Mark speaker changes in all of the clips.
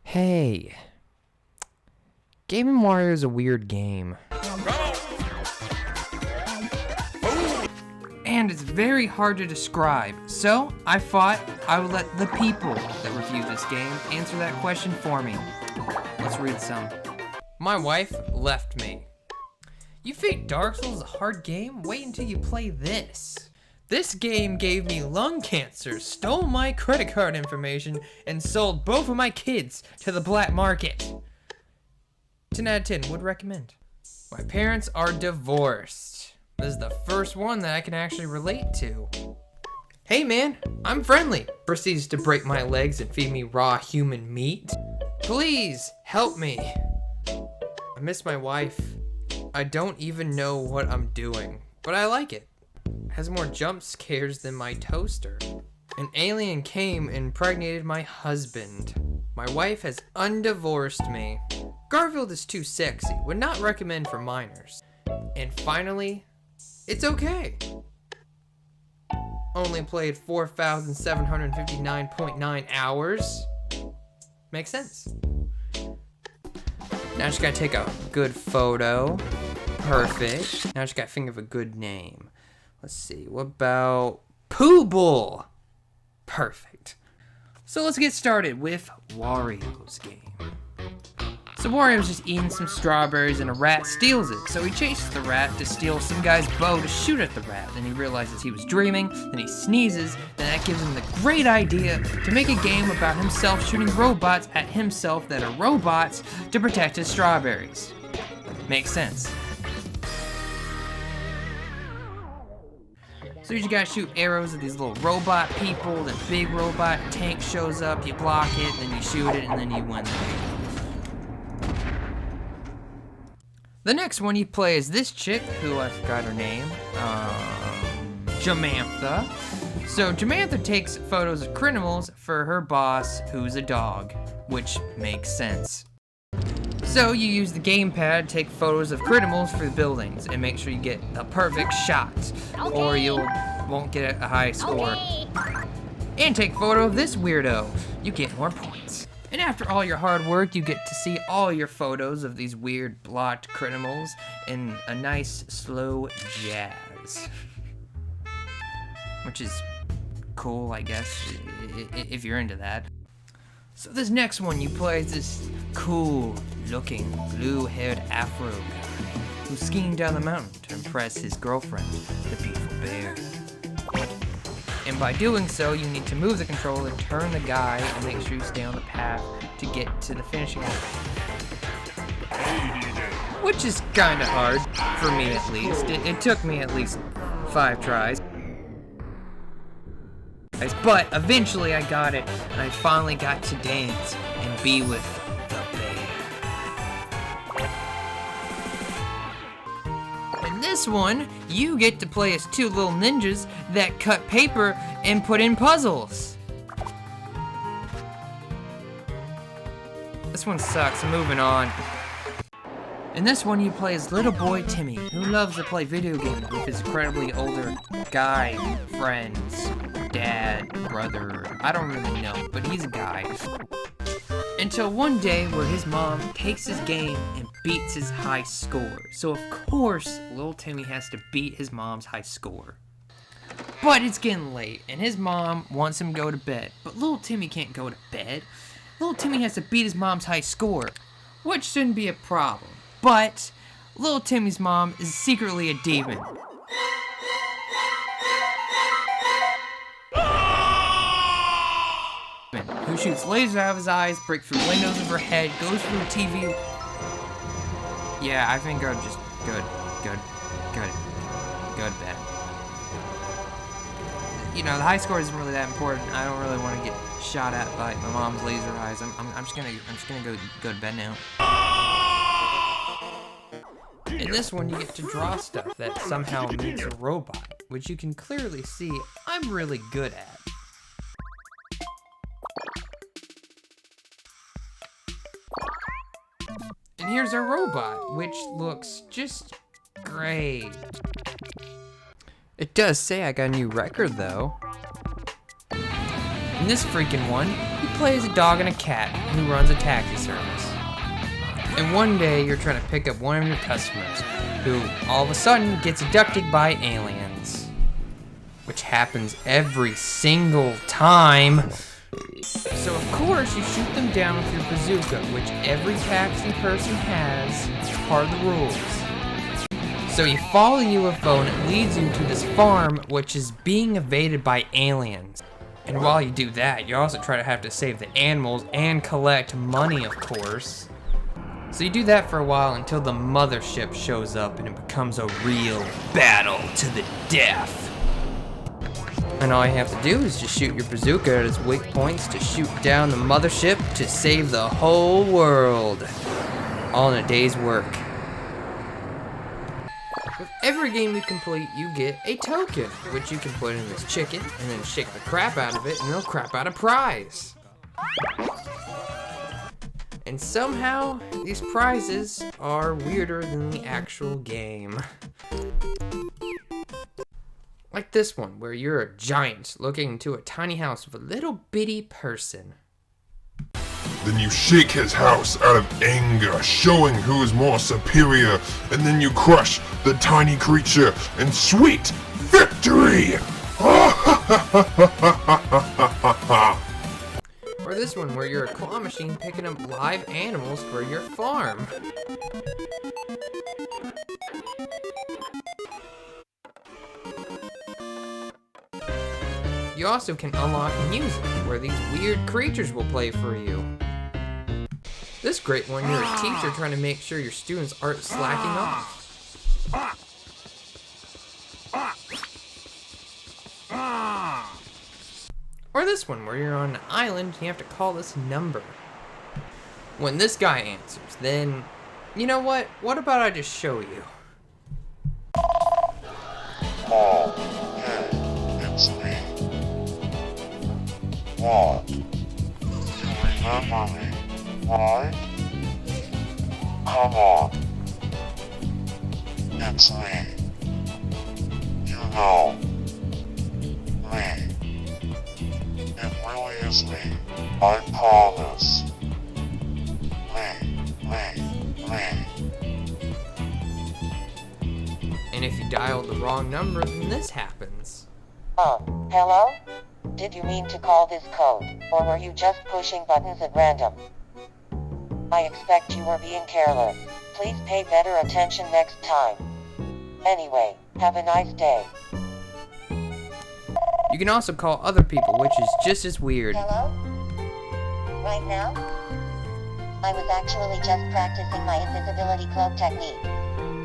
Speaker 1: Hey, Game & Wario is a weird game. And it's very hard to describe, so I thought I would let the people that review this game answer that question for me. Let's read some. My wife left me. You think Dark Souls is a hard game? Wait until you play this. This game gave me lung cancer, stole my credit card information, and sold both of my kids to the black market. 10 out of 10, would recommend. My parents are divorced. This is the first one that I can actually relate to. Hey man, I'm friendly. Proceeds to break my legs and feed me raw human meat. Please, help me. I miss my wife. I don't even know what I'm doing, but I like it. Has more jump scares than my toaster. An alien came and impregnated my husband. My wife has undivorced me. Garfield is too sexy, would not recommend for minors. And finally, it's okay. Only played 4,759.9 hours. Makes sense. Now I just gotta take a good photo. Perfect. Now I just gotta think of a good name. Let's see, what about Pooble? Perfect. So let's get started with Wario's game. So Wario's just eating some strawberries and a rat steals it. So he chases the rat to steal some guy's bow to shoot at the rat. Then he realizes he was dreaming, then he sneezes, then that gives him the great idea to make a game about himself shooting robots at himself that are robots to protect his strawberries. Makes sense. So you just gotta shoot arrows at these little robot people, then big robot tank shows up, you block it, then you shoot it, and then you win the game. The next one you play is this chick, who I forgot her name, Jamantha. So Jamantha takes photos of criminals for her boss, who's a dog, which makes sense. So you use the gamepad to take photos of criminals for the buildings and make sure you get the perfect shot, or you won't get a high score. And take a photo of this weirdo. You get more points. And after all your hard work, you get to see all your photos of these weird blocked criminals in a nice slow jazz. Which is cool, I guess, if you're into that. So this next one you play is this cool looking blue-haired Afro guy who's skiing down the mountain to impress his girlfriend, the beautiful bear. And by doing so, you need to move the controller, turn the guy, and make sure you stay on the path to get to the finishing line. Which is kinda hard, for me at least. It took me at least 5 tries. But eventually I got it, and I finally got to dance and be with the bear. In this one, you get to play as 2 little ninjas that cut paper and put in puzzles. This one sucks, moving on. In this one, you play as little boy Timmy, who loves to play video games with his incredibly older guy friends. Dad, brother, I don't really know, but he's a guy. Until one day where his mom takes his game and beats his high score. So of course, little Timmy has to beat his mom's high score. But it's getting late, and his mom wants him to go to bed. But little Timmy can't go to bed. Little Timmy has to beat his mom's high score, which shouldn't be a problem. But little Timmy's mom is secretly a demon. Who shoots lasers out of his eyes, breaks through windows of her head, goes through TV. Yeah, I think I'm just good, bad. You know, the high score isn't really that important. I don't really want to get shot at by my mom's laser eyes. I'm just gonna go to bed now. In this one, you get to draw stuff that somehow meets a robot, which you can clearly see I'm really good at. And here's our robot, which looks just great. It does say I got a new record though. In this freaking one, you play as a dog and a cat who runs a taxi service. And one day you're trying to pick up one of your customers who all of a sudden gets abducted by aliens. Which happens every single time. So of course you shoot them down with your bazooka, which every taxi person has. It's part of the rules. So you follow the UFO and it leads you to this farm which is being invaded by aliens. And while you do that, you also try to have to save the animals and collect money, of course. So you do that for a while until the mothership shows up and it becomes a real battle to the death. And all you have to do is just shoot your bazooka at its weak points to shoot down the mothership to save the whole world. All in a day's work. With every game you complete, you get a token, which you can put in this chicken, and then shake the crap out of it, and it'll crap out a prize. And somehow, these prizes are weirder than the actual game. Like this one, where you're a giant looking into a tiny house with a little bitty person.
Speaker 2: Then you shake his house out of anger, showing who is more superior, and then you crush the tiny creature in sweet victory!
Speaker 1: Or this one, where you're a claw machine picking up live animals for your farm. You also can unlock music, where these weird creatures will play for you. This great one, you're a teacher trying to make sure your students aren't slacking off. Or this one, where you're on an island and you have to call this number. When this guy answers, then, you know what? What about I just show you?
Speaker 3: Oh, hey, it's me. What? You remember me, right? Come on. It's me. You know. Me. It really is me. I promise. Me.
Speaker 1: And if you dialed the wrong number, then this happens.
Speaker 4: Hello? Did you mean to call this code, or were you just pushing buttons at random? I expect you were being careless. Please pay better attention next time. Anyway, have a nice day.
Speaker 1: You can also call other people, which is just as weird.
Speaker 4: Hello? Right now? I was actually just practicing my invisibility cloak technique.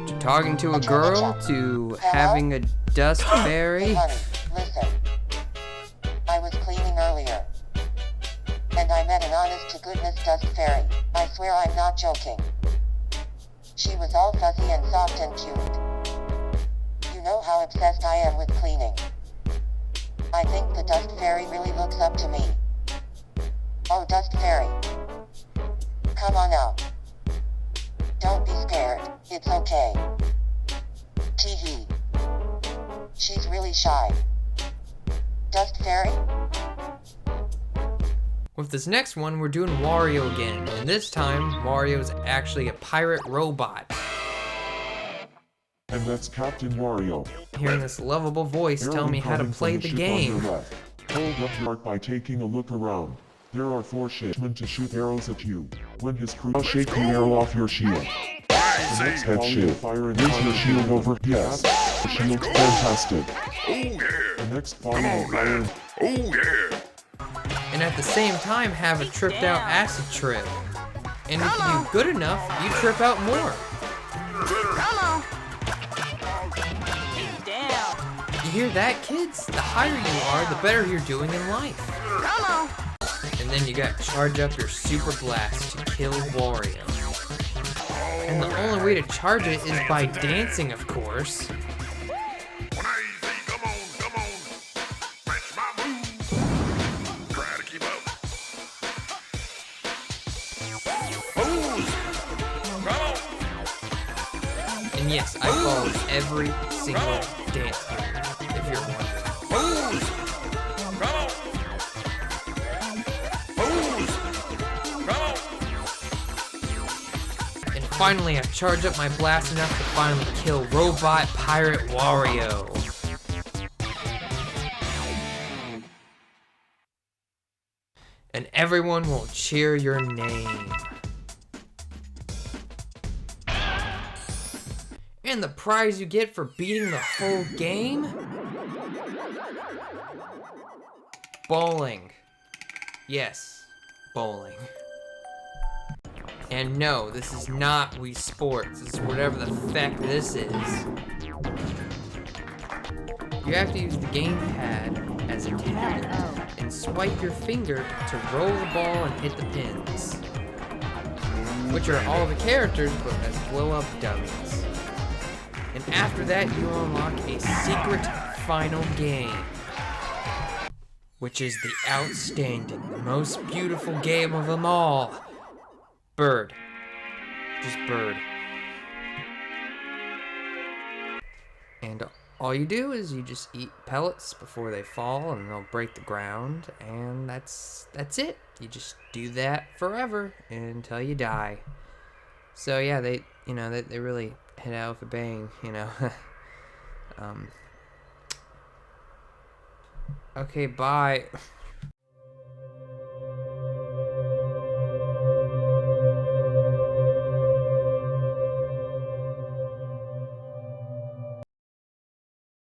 Speaker 1: To talking to a girl, to having a dust fairy.
Speaker 4: Hey honey, listen. I was cleaning earlier. And I met an honest-to-goodness dust fairy. I swear I'm not joking. She was all fuzzy and soft and cute. You know how obsessed I am with cleaning. I think the dust fairy really looks up to me. Oh, dust fairy. Come on out. Don't be scared, it's okay. Tee-hee. She's really shy. Dust fairy?
Speaker 1: With this next one, we're doing Wario again, and this time, Wario's actually a pirate robot.
Speaker 5: And that's Captain Wario.
Speaker 1: Hearing this lovable voice tell me how to play the game.
Speaker 5: Hold up your arc by taking a look around. There are 4 shipmen to shoot arrows at you. When his crew shake the arrow off your shield. The next head shield fire and raise your shield over. Yes, the shield's fantastic.
Speaker 2: Oh yeah!
Speaker 5: The next final fire.
Speaker 2: Oh yeah!
Speaker 1: And at the same time, have a tripped out acid trip. And if you do good enough, you trip out more. You hear that, kids? The higher you are, the better you're doing in life. And then you got to charge up your super blast to kill Wario. And the only way to charge it is by dancing, of course. And yes, I follow every single dance move, if you're wondering. Finally, I charge up my blast enough to finally kill Robot Pirate Wario. And everyone will cheer your name. And the prize you get for beating the whole game? Bowling. Yes, bowling. And no, this is not Wii Sports. This is whatever the feck this is. You have to use the gamepad as a tablet and swipe your finger to roll the ball and hit the pins, which are all the characters but as blow-up dummies. And after that, you unlock a secret final game, which is the outstanding, the most beautiful game of them all. Bird. Just bird. And all you do is you just eat pellets before they fall and they'll break the ground, and that's it. You just do that forever until you die. So yeah, they really hit out with a bang, Okay, bye.